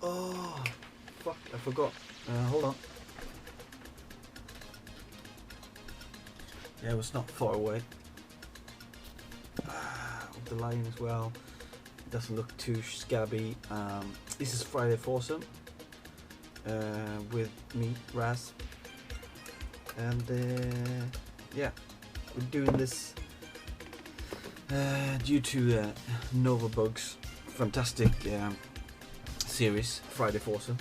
Oh, fuck! I forgot. Hold on. Yeah, it was not far away. The line as well. It doesn't look too scabby. This is Friday Foursome with me, Raz, and yeah, we're doing this due to Nova Bug's fantastic series, Friday Foursome.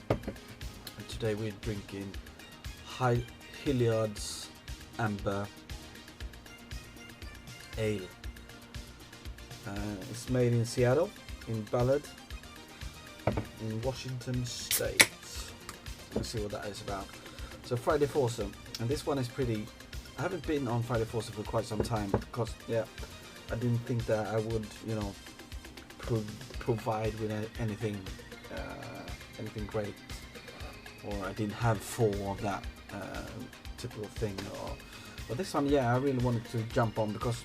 And today we're drinking Hilliard's Amber Ale. It's made in Seattle, in Ballard, in Washington State. Let's see what that is about. So Friday Foursome, and this one is pretty. I haven't been on Friday Foursome for quite some time because I didn't think that I would, provide with anything great, or I didn't have four of that typical thing. But this one, I really wanted to jump on because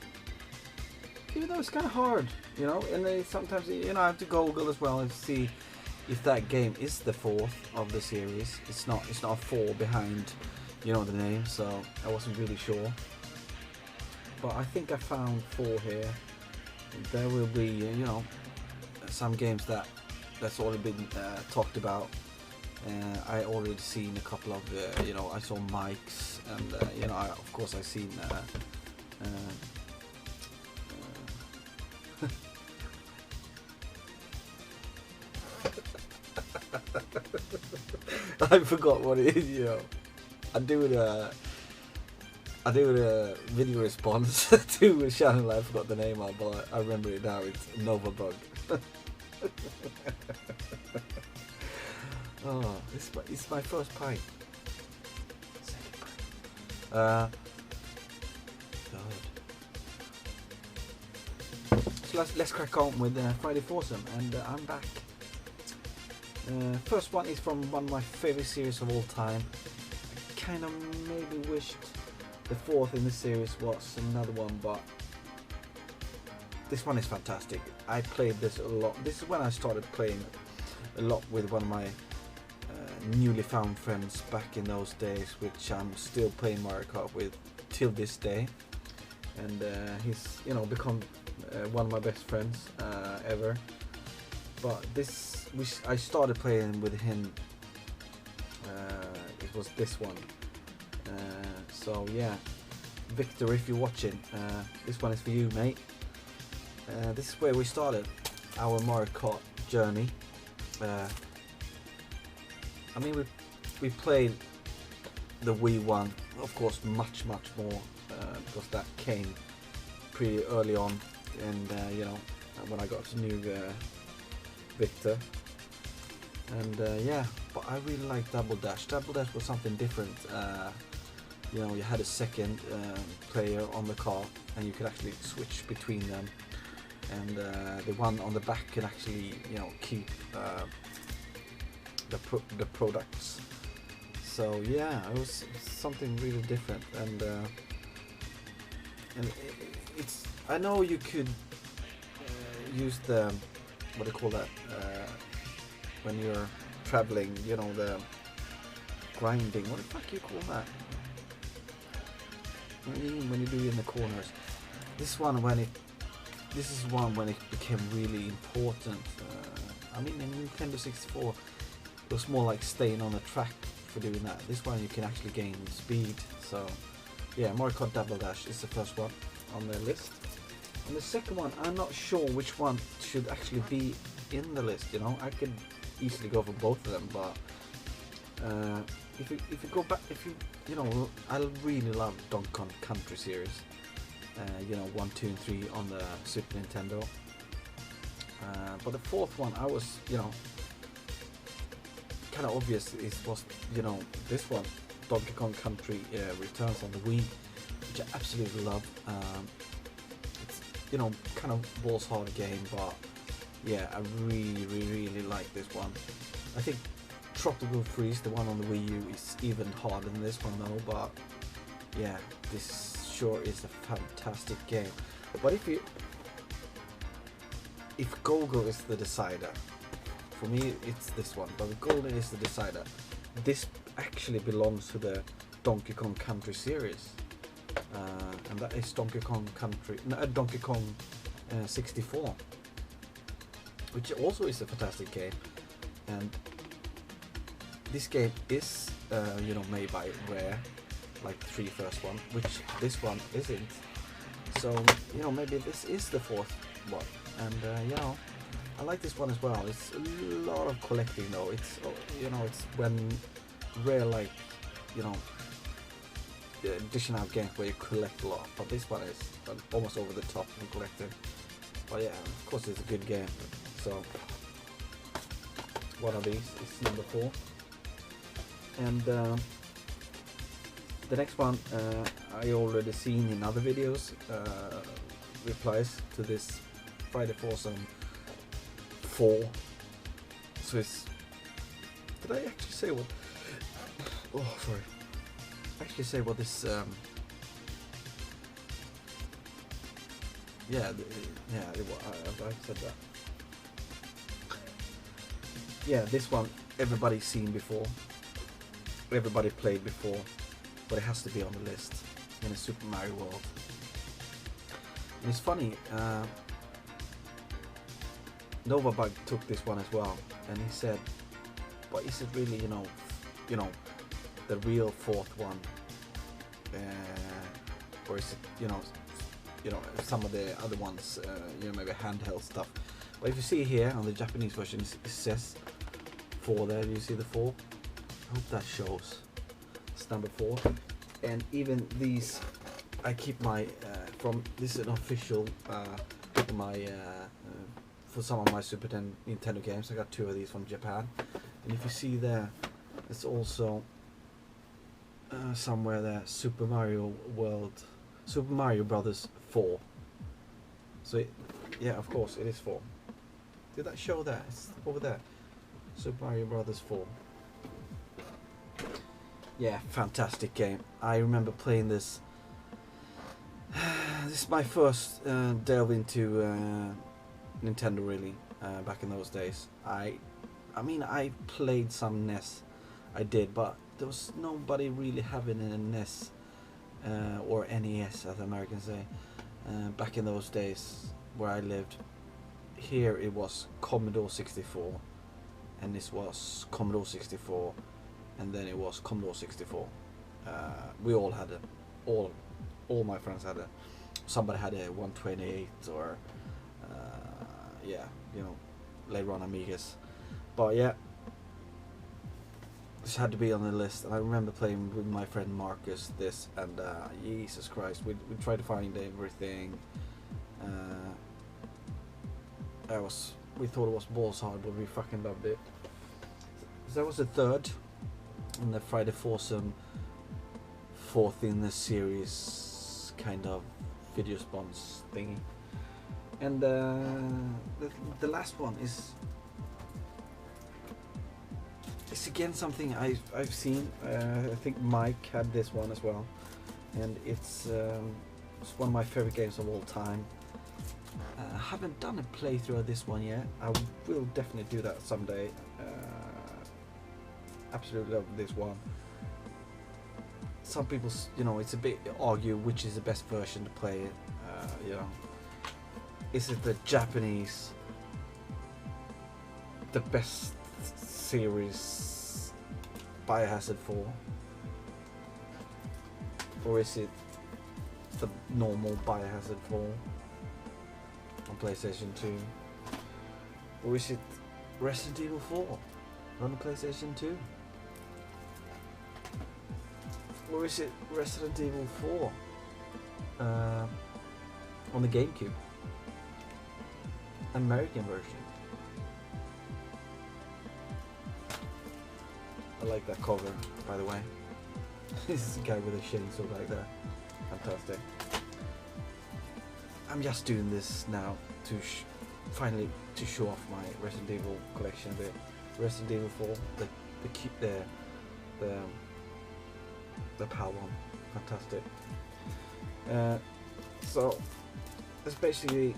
even though it's kind of hard, and then sometimes I have to Google as well and see if that game is the fourth of the series. It's not a four behind, the name, so I wasn't really sure. But I think I found four here. There will be, some games that's already been talked about. I already seen a couple of, I saw Mike's, and of course I seen. I forgot what it is, I do a video response to a channel I forgot the name of, but I remember it now. It's Nova Bug. Oh, it's my first pint. Second pint. So let's crack on with Friday Foursome, and I'm back. First one is from one of my favorite series of all time. I kind of maybe wished the fourth in the series was another one, but this one is fantastic. I played this a lot. This is when I started playing a lot with one of my newly found friends back in those days, which I'm still playing Mario Kart with till this day. And he's become one of my best friends ever. But I started playing with him. It was this one. So yeah, Victor, if you're watching, this one is for you, mate. This is where we started our Mario Kart journey. I mean, we played the Wii one, of course, much more because that came pretty early on, and when I got to new Victor, and but I really like Double Dash. Double Dash was something different. You had a second player on the car, and you could actually switch between them, and the one on the back can actually keep the products. So it was something really different, and it's, I know you could use the, what do you call that, when you're traveling, the grinding, what the fuck you call that, when you do it in the corners. This is one when it became really important. I mean, in Nintendo 64 it was more like staying on the track for doing that. This one you can actually gain speed. So Mario Kart Double Dash is the first one on the list. And the second one, I'm not sure which one should actually be in the list. I could easily go for both of them, but if you go back, I really love Donkey Kong Country series. 1, 2, and 3 on the Super Nintendo. But the fourth one, I was, kind of obvious. It was, this one, Donkey Kong Country Returns on the Wii, which I absolutely love. It's, kind of balls hard game, but I really like this one. I think Tropical Freeze, the one on the Wii U, is even harder than this one though, but this sure is a fantastic game. But if you if Golgo is the decider, for me it's this one, but if Golden is the decider, this actually belongs to the Donkey Kong Country series, and that is Donkey Kong 64, which also is a fantastic game. And this game is made by Rare, like the three first one, which this one isn't. So maybe this is the fourth one. And I like this one as well. It's a lot of collecting though. It's it's when Rare dishing out games where you collect a lot, but this one is almost over the top in collecting. But yeah, of course it's a good game. So one of these is number 4. And the next one I already seen in other videos, replies to this Friday Foursome 4. So it's, did I actually say what? Oh, sorry. Actually say what this I said that. Yeah, this one everybody's seen before, everybody played before, but it has to be on the list in a Super Mario World. And it's funny, Novabug took this one as well, and he said, but is it really the real fourth one, or is it some of the other ones, maybe handheld stuff. But if you see here on the Japanese version, it says 4 there. Do you see the 4? I hope that shows. It's number 4. And even these, I keep my from this is an official for some of my Super Nintendo games. I got 2 of these from Japan, and if you see there, it's also somewhere there, Super Mario Brothers 4. So yeah, of course it is 4. Did that show that? It's over there. Super Mario Brothers 4. Yeah, fantastic game. I remember playing this. This is my first delve into Nintendo really, back in those days. I mean I played some NES, I did, but there was nobody really having a NES or NES as Americans say back in those days where I lived. Here it was Commodore 64, and this was Commodore 64, and then it was Commodore 64. We all had it. All my friends had it. Somebody had a 128 or later on Amigas. But yeah, this had to be on the list. And I remember playing with my friend Marcus this, and Jesus Christ, we tried to find everything. We thought it was balls hard, but we fucking loved it. So that was the 3rd in the Friday Foursome 4th in the series kind of video spawns thingy. And the last one is again something I've seen. I think Mike had this one as well, and it's one of my favorite games of all time. I haven't done a playthrough of this one yet. I will definitely do that someday. Absolutely love this one. Some people, it's a bit argue which is the best version to play it. Is it the Japanese, the best series Biohazard 4, or is it the normal Biohazard 4 on PlayStation 2, or is it Resident Evil 4 on PlayStation 2, or is it Resident Evil 4 on the GameCube, American version? I like that cover, by the way. This is a guy with a chainsaw like that. Fantastic. I'm just doing this now to finally to show off my Resident Evil collection a bit. Resident Evil 4, the PAL one, fantastic. So it's basically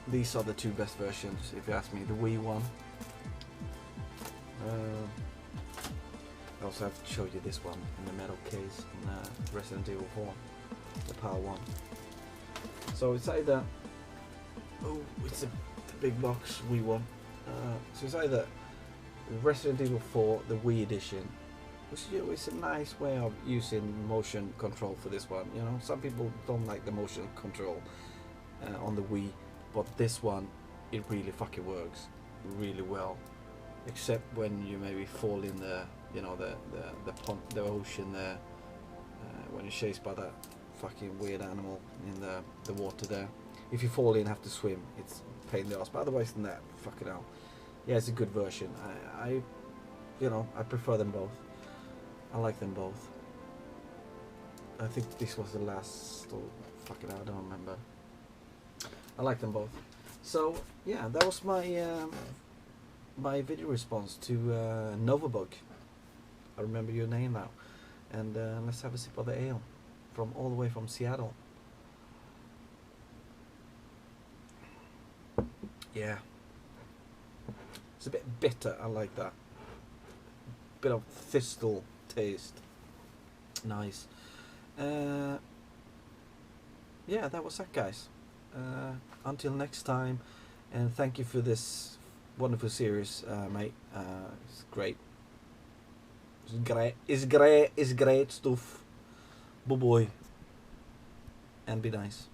these are the two best versions, if you ask me. The Wii one. I also have to show you this one in the metal case in Resident Evil 4, the PAL one. So it's either, oh, it's the big box Wii one. So it's either Resident Evil 4, the Wii edition, which is a nice way of using motion control for this one. You know, some people don't like the motion control on the Wii, but this one, it really fucking works really well. Except when you maybe fall in the, you know, the ocean there, when you're chased by that fucking weird animal in the water there. If you fall in, have to swim. It's a pain in the ass. But otherwise than that, fucking hell. Yeah, it's a good version. I you know, I prefer them both. I like them both. I think this was the last, or fucking hell, I don't remember. I like them both. So yeah, that was my video response to Novabug. I remember your name now. And let's have a sip of the ale from all the way from Seattle. Yeah, it's a bit bitter. I like that. Bit of thistle taste. Nice. Yeah, that was that, guys. Until next time, and thank you for this wonderful series, mate. It's great. It's great stuff. Bye bye. And be nice.